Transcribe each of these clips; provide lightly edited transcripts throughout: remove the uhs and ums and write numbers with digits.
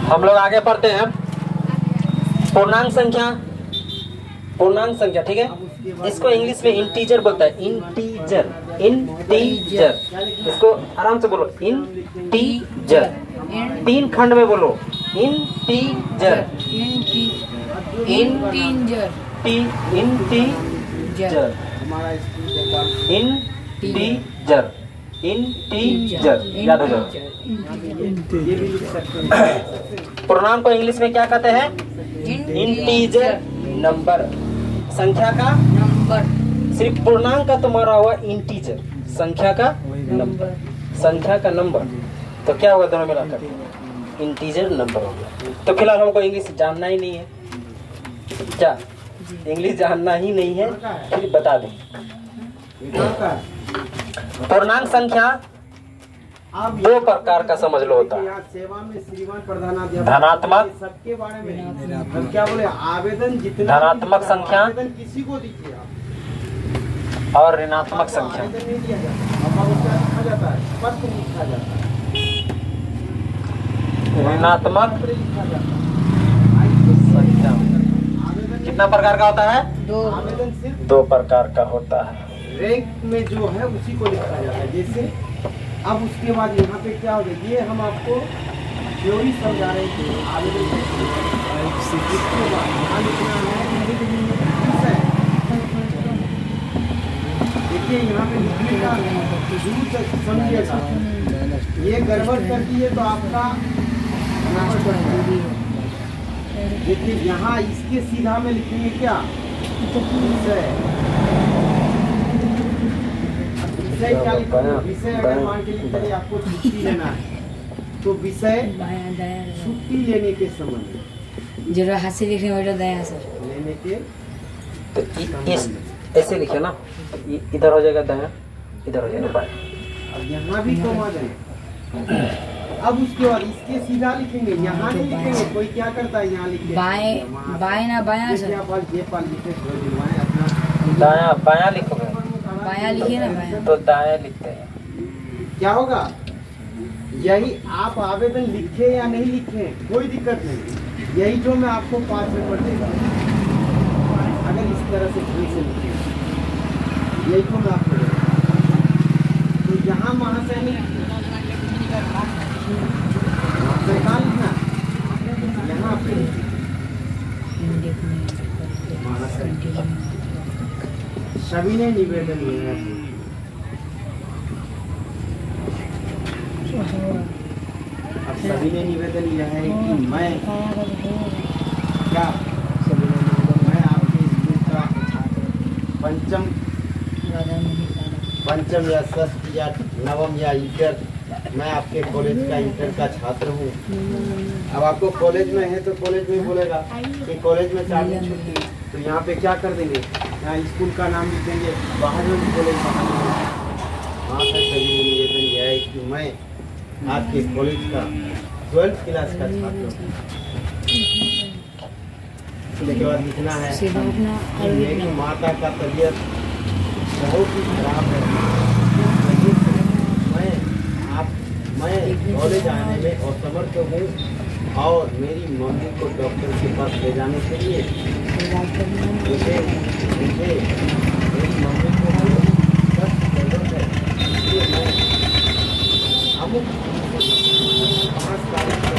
हम लोग आगे पढ़ते हैं। पूर्णांक संख्या, पूर्णांक संख्या, ठीक है। इसको इंग्लिश में इंटीजर बोलता है, इंटीजर, इंटीजर। इसको आराम से बोलो, इंटीजर। 3 खंड में बोलो, integer, integer, integer, integer, integer, याद हो जाओ। पूर्णांक को इंग्लिश में क्या कहते हैं? इंटीजर नंबर, संख्या का नंबर। सिर्फ पूर्णांक का तुम्हारा हुआ इंटीजर, संख्या का नंबर, संख्या का नंबर। तो क्या हुआ दोनों मिलाकर? इंटीजर नंबर हो गया। तो फिलहाल हमको इंग्लिश जानना ही नहीं है, क्या इंग्लिश जानना ही नहीं है, फिर बता दें। पूर्णांक संख्या 2 प्रकार का समझ लो होता है। सेवा में श्रीमान प्रधानाध्यापक धनात्मक, सबके बारे में हम क्या बोले, आवेदन जितना धनात्मक संख्या आवेदन किसी को दीजिए आप, और ऋणात्मक संख्या। आवेदन नहीं दिया जाता, अब उसका लिखा जाता है, पत्र लिखा जाता है, ऋणात्मक लिखा जाता है। संख्या कितना प्रकार का होता है? आवेदन सिर्फ 2 प्रकार का होता है। रैंक में जो है उसी को लिखा जाता है। जैसे अब उसके बाद यहाँ पे क्या होगा, ये हम आपको थ्योरी समझा रहे थे। आवेदन इसके बाद यहाँ लिखना है विषय। देखिए यहाँ पे लिखने का दूर तक समझिएगा, ये गड़बड़ कर दिए तो आपका गड़बड़ कर दिया। देखिए यहाँ इसके सीधा में लिखेंगे क्या, विषय। विषय क्या लिखोगे? विषय अगर मान के लिए आपको छुट्टी लेना है तो विषय छुट्टी लेने के समय जरा हाथ से लिखने वाला दया सर लेने के तो इस ऐसे लिखे ना, इधर हो जाएगा दायां, इधर हो जाएगा बायां। अब यहाँ भी कम आ जाए। अब उसके बाद इसके सीधा लिखेंगे, यहाँ नहीं लिखेंगे। कोई क्या करता है, यहाँ लिखे बाएं, बाएं ना बायां सर, दायां बायां लिखोगे, बायां लिखिए ना, बायां। तो दायां लिखते हैं। क्या होगा, यही आप आवेदन लिखे या नहीं लिखे कोई दिक्कत नहीं, यही जो मैं आपको 5 नंबर देगा अगर इस तरह से ठीक से लिखे, यही तो मैं आपको देगा। तो यहाँ महाशय ने सरकार लिखना, यहाँ पे सभी ने निवेदन लिया है। अब सभी ने निवेदन लिया है कि मैं क्या, सभी ने निवेदन, मैं आपके स्कूल का पंचम या षष्ठ या नवम या इंटर, मैं आपके कॉलेज का इंटर का छात्र हूँ। अब आपको कॉलेज में है तो कॉलेज में बोलेगा कि कॉलेज में 4 दिन छुट्टी, तो यहाँ पे क्या कर देंगे, यहाँ स्कूल का नाम लिख देंगे, बाहर में भी कॉलेज बाहर में। हाँ सर, सभी निवेदन यह है कि मैं आपके कॉलेज का 12th क्लास का छात्र हूँ। उसके बाद लिखना है कि मेरी माता का तबीयत बहुत ही खराब है, मैं कॉलेज आने में असमर्थ हूँ और मेरी मम्मी को डॉक्टर के पास ले जाने के लिए मुझे मेरी मम्मी को सख्त जरूरत है, इसलिए मैं अमुक 5 तारीख को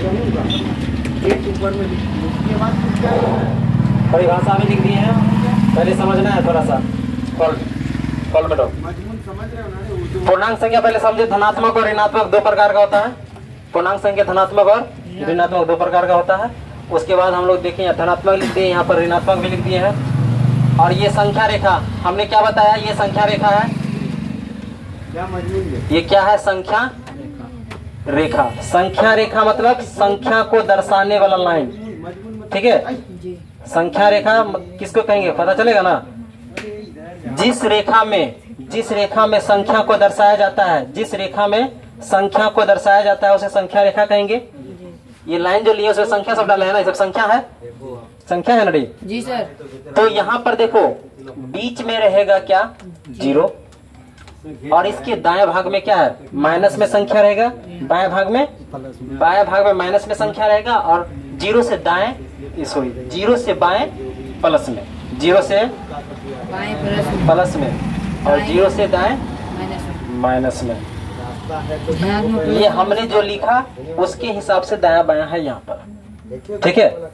रहूँगा। एक ऊपर में उसके बाद क्या है, परिभाषा में लिख दिए हैं, पहले समझना है थोड़ा सा। कॉल में मजमून समझ रहे हो ना? पूर्णांक संख्या पहले समझे, धनात्मक और ऋणात्मक 2 प्रकार का होता है। पूर्णांक संख्या धनात्मक और ऋणात्मक 2 प्रकार का होता है। उसके बाद हम लोग देखें, धनात्मक लिख दिए, यहाँ पर ऋणात्मक भी लिख दिए हैं। और ये संख्या रेखा हमने क्या बताया, ये संख्या रेखा है। क्या मजमून, ये क्या है, संख्या रेखा। संख्या रेखा मतलब संख्या को दर्शाने वाला लाइन, ठीक है। संख्या रेखा किसको कहेंगे पता चलेगा ना, जिस रेखा में संख्या को दर्शाया जाता है, जिस रेखा में संख्या को दर्शाया जाता है उसे संख्या रेखा कहेंगे। ये लाइन जो लिए उसमें संख्या सब डाले है ना, ये सब संख्या है, संख्या है ना डी जी सर। तो यहाँ पर देखो बीच में रहेगा क्या, 0, और इसके दाएं भाग में क्या है, माइनस में संख्या रहेगा, बाएं भाग में माइनस में संख्या रहेगा, और 0 से दाएं, सॉरी 0 से बाएं प्लस में, 0 से बाएं प्लस में, और 0 से दाएं माइनस में। ये हमने जो लिखा उसके हिसाब से दाया बाया है यहाँ पर, ठीक है।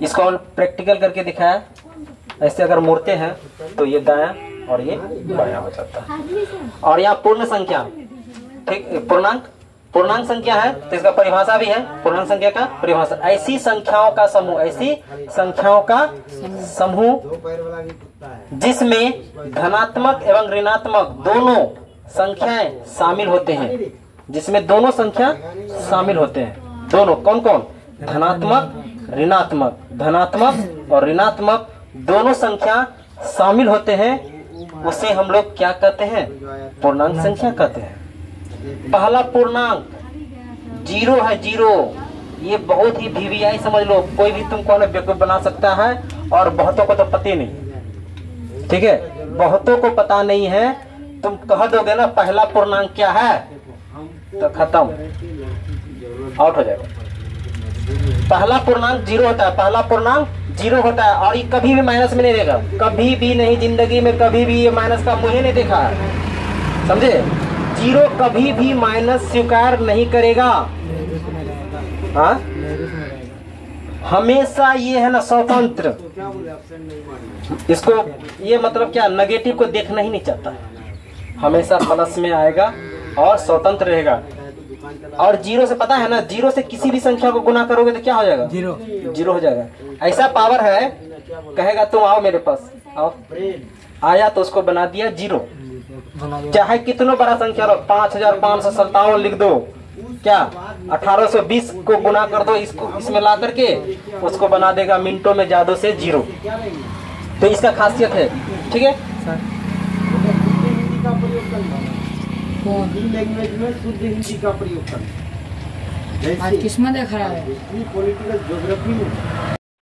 इसको हम प्रैक्टिकल करके दिखाया। ऐसे अगर मुड़ते हैं तो ये दाया और ये बाया हो जाता है। और यहाँ पूर्ण संख्या, ठीक, पूर्णांक संख्या है तो इसका परिभाषा भी है, पूर्णांक संख्या का परिभाषा, ऐसी संख्याओं का समूह जिसमें धनात्मक एवं ऋणात्मक दोनों संख्याएं शामिल होते हैं, जिसमें दोनों संख्या शामिल होते हैं। दोनों कौन कौन, धनात्मक और ऋणात्मक दोनों संख्या शामिल होते हैं, उसे हम लोग क्या कहते हैं, पूर्णांक संख्या कहते हैं। पहला पूर्णांक 0 है, 0। ये बहुत ही VVI समझ लो, कोई भी तुमको बेवकूफ बना सकता है, और बहुतों को तो पता ही नहीं, ठीक है, बहुतों को पता नहीं है। तुम कह दोगे ना पहला पूर्णांक क्या है, तो खत्म, आउट हो जाएगा। पहला पूर्णांक 0 होता है, पहला पूर्णांक 0 होता है, और ये कभी भी माइनस में नहीं रहेगा, कभी भी नहीं, जिंदगी में कभी भी ये माइनस का मुंह ही नहीं देखा है, समझे। 0 कभी भी माइनस स्वीकार नहीं करेगा, हाँ, हमेशा ये है ना स्वतंत्र। इसको ये मतलब क्या, नेगेटिव को देखना ही नहीं चाहता है, हमेशा प्लस में आएगा और स्वतंत्र रहेगा। और 0 से पता है ना, 0 से किसी भी संख्या को गुना करोगे तो क्या हो जाएगा, 0 हो जाएगा। ऐसा पावर है, कहेगा तुम आओ मेरे पास, आओ, आया तो उसको बना दिया 0। चाहे कितना बड़ा संख्या लो, 5557 लिख दो, क्या 1820 को गुना कर दो, इसको इसमें ला करके उसको बना देगा मिनटों में, जादू से 0। तो इसका खासियत है, ठीक है। लैंग्वेज में शुद्ध हिंदी का प्रयोग करना, किस्मत है खराब है पॉलिटिकल ज्योग्राफी में